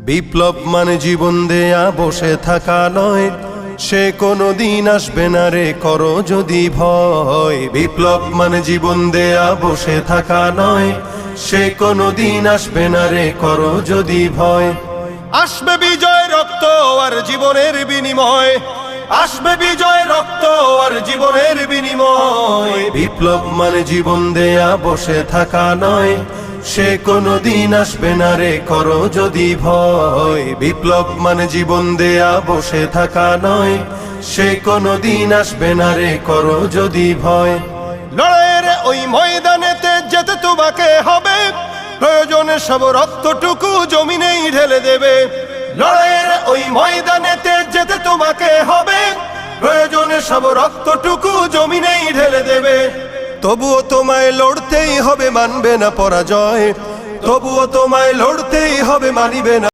বিপ্লব মানে জীবন দেয়া বসে থাকা নয়, সে কোনোদিন আসবে না রে করো যদি ভয়। বিপ্লব মানে জীবন দেয়া বসে থাকা নয়, সে কোনোদিন আসবে না রে করো যদি ভয়। আসবে বিজয় রক্ত আর জীবনের বিনিময়, আসবে বিজয় রক্ত আর জীবনের বিনিময়। বিপ্লব মানে জীবন দেয়া বসে থাকা নয়, সে কোনোদিন আসবে না রে করো যদি ভয়। বিপ্লব মানে জীবন দেয়া বসে থাকা নয়, সে কোনোদিন আসবে না রে করো যদি ভয়। লড়াইয়ের ওই ময়দানেতে যেতে তোমাকে হবে, প্রয়োজনে সব রক্তটুকু জমিনেই ঢেলে দেবে। লড়াইয়ের ওই ময়দানেতে যেতে তোমাকে হবে, প্রয়োজনে সব রক্তটুকু জমিনেই ঢেলে দেবে। তবুও তোমায় লড়তেই হবে, মানবে না পরাজয়। তবুও তোমায় লড়তেই হবে, মানিবে না